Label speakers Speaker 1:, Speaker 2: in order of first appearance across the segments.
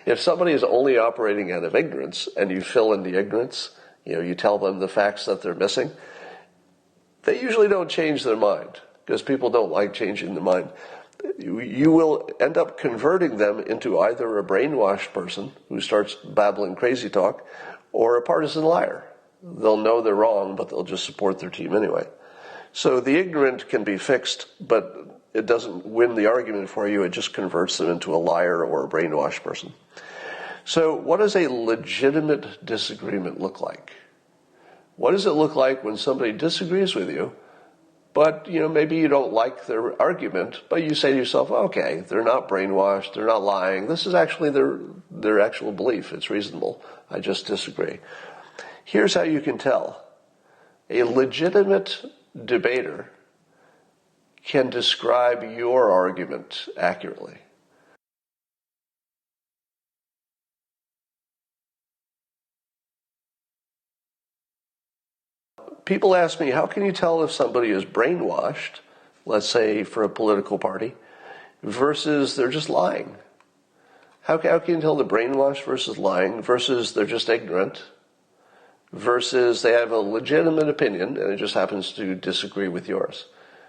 Speaker 1: If somebody is only operating out of ignorance and you fill in the ignorance, you tell them the facts that they're missing, they usually don't change their mind because people don't like changing their mind. You will end up converting them into either a brainwashed person who starts babbling crazy talk or a partisan liar. They'll know they're wrong, but they'll just support their team anyway. So the ignorant can be fixed, but it doesn't win the argument for you. It just converts them into a liar or a brainwashed person. So what does a legitimate disagreement look like? What does it look like when somebody disagrees with you, but maybe you don't like their argument, but you say to yourself, okay, they're not brainwashed, they're not lying, this is actually their actual belief, it's reasonable, I just disagree. Here's how you can tell. A legitimate debater can describe your argument accurately. People ask me, how can you tell if somebody is brainwashed, let's say for a political party, versus they're just lying? How can you tell they're brainwashed versus lying, versus they're just ignorant, versus they have a legitimate opinion and it just happens to disagree with yours?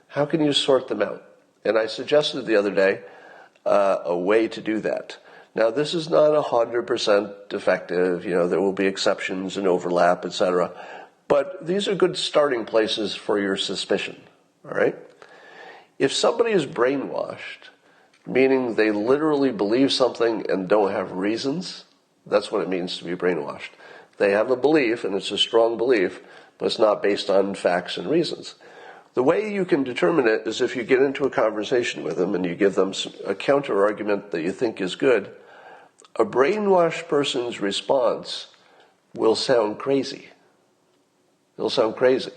Speaker 1: How can you sort them out? And I suggested the other day a way to do that. Now, this is not 100% effective. There will be exceptions and overlap, etc. But these are good starting places for your suspicion, all right? If somebody is brainwashed, meaning they literally believe something and don't have reasons, that's what it means to be brainwashed. They have a belief, and it's a strong belief, but it's not based on facts and reasons. The way you can determine it is if you get into a conversation with them and you give them a counter-argument that you think is good, a brainwashed person's response will sound crazy. It'll sound crazy.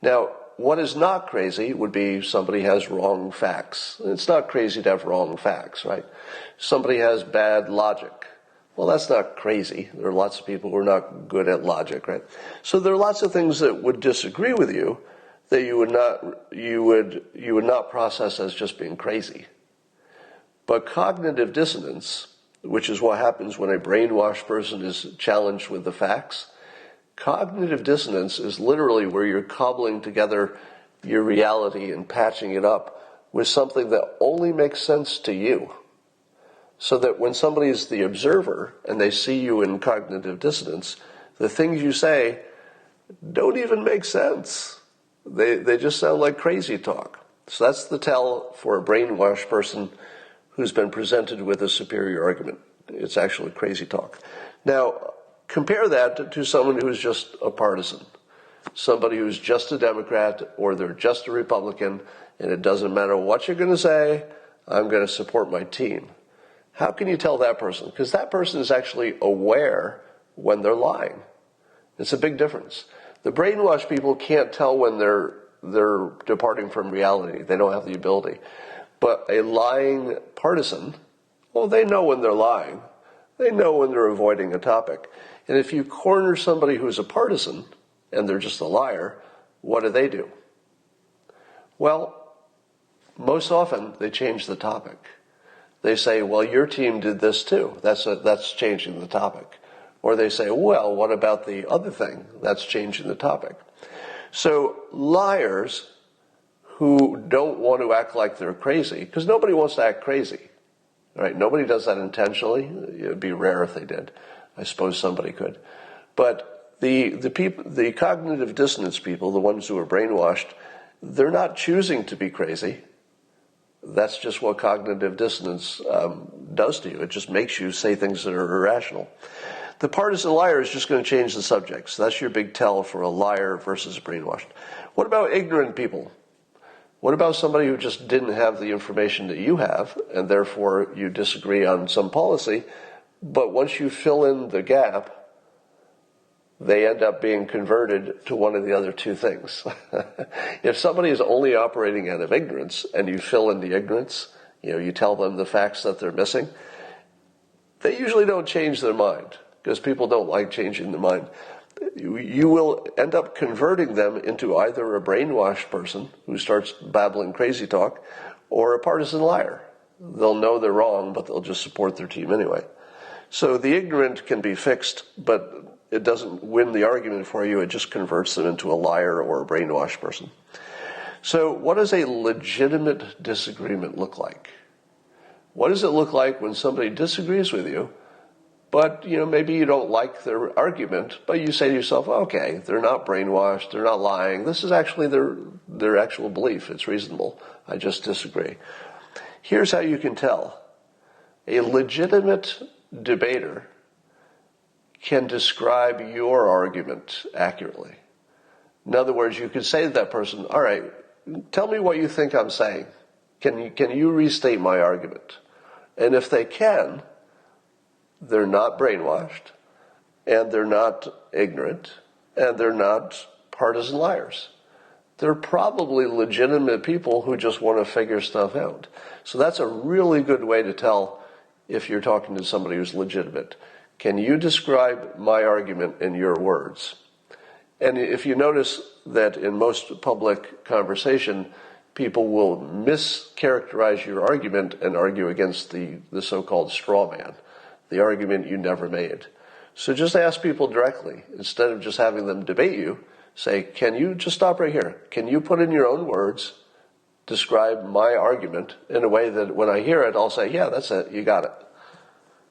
Speaker 1: Now, what is not crazy would be somebody has wrong facts. It's not crazy to have wrong facts, right? Somebody has bad logic. Well, that's not crazy. There are lots of people who are not good at logic, right? So there are lots of things that would disagree with you that you would not process as just being crazy. But cognitive dissonance, which is what happens when a brainwashed person is challenged with the facts, cognitive dissonance is literally where you're cobbling together your reality and patching it up with something that only makes sense to you. So that when somebody is the observer and they see you in cognitive dissonance, the things you say don't even make sense. They just sound like crazy talk. So that's the tell for a brainwashed person who's been presented with a superior argument. It's actually crazy talk. Now, compare that to someone who's just a partisan, somebody who's just a Democrat or they're just a Republican, and it doesn't matter what you're going to say, I'm going to support my team. How can you tell that person? Because that person is actually aware when they're lying. It's a big difference. The brainwashed people can't tell when they're departing from reality. They don't have the ability. But a lying partisan, well, they know when they're lying. They know when they're avoiding a topic. And if you corner somebody who's a partisan and they're just a liar, what do? Well, most often they change the topic. They say, well, your team did this too. That's changing the topic. Or they say, well, what about the other thing? That's changing the topic. So liars who don't want to act like they're crazy, because nobody wants to act crazy, right? Nobody does that intentionally. It would be rare if they did. I suppose somebody could. But the cognitive dissonance people, the ones who are brainwashed, they're not choosing to be crazy. That's just what cognitive dissonance does to you. It just makes you say things that are irrational. The partisan liar is just going to change the subject. So that's your big tell for a liar versus a brainwashed. What about ignorant people? What about somebody who just didn't have the information that you have, and therefore you disagree on some policy, but once you fill in the gap, they end up being converted to one of the other two things. If somebody is only operating out of ignorance and you fill in the ignorance, you tell them the facts that they're missing, they usually don't change their mind because people don't like changing their mind. You will end up converting them into either a brainwashed person who starts babbling crazy talk or a partisan liar. They'll know they're wrong, but they'll just support their team anyway. So the ignorant can be fixed, but it doesn't win the argument for you. It just converts them into a liar or a brainwashed person. So what does a legitimate disagreement look like? What does it look like when somebody disagrees with you, but maybe you don't like their argument, but you say to yourself, okay, they're not brainwashed, they're not lying. This is actually their actual belief. It's reasonable. I just disagree. Here's how you can tell. A legitimate debater can describe your argument accurately. In other words, you could say to that person, all right, tell me what you think I'm saying. Can you restate my argument? And if they can, they're not brainwashed, and they're not ignorant, and they're not partisan liars. They're probably legitimate people who just want to figure stuff out. So that's a really good way to tell if you're talking to somebody who's legitimate. Can you describe my argument in your words? And if you notice that in most public conversation, people will mischaracterize your argument and argue against the so-called straw man, the argument you never made. So just ask people directly. Instead of just having them debate you, say, can you just stop right here? Can you put in your own words, describe my argument in a way that when I hear it, I'll say, yeah, that's it, you got it.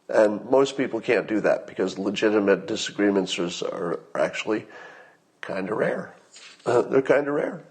Speaker 1: And most people can't do that because legitimate disagreements are actually kind of rare. They're kind of rare.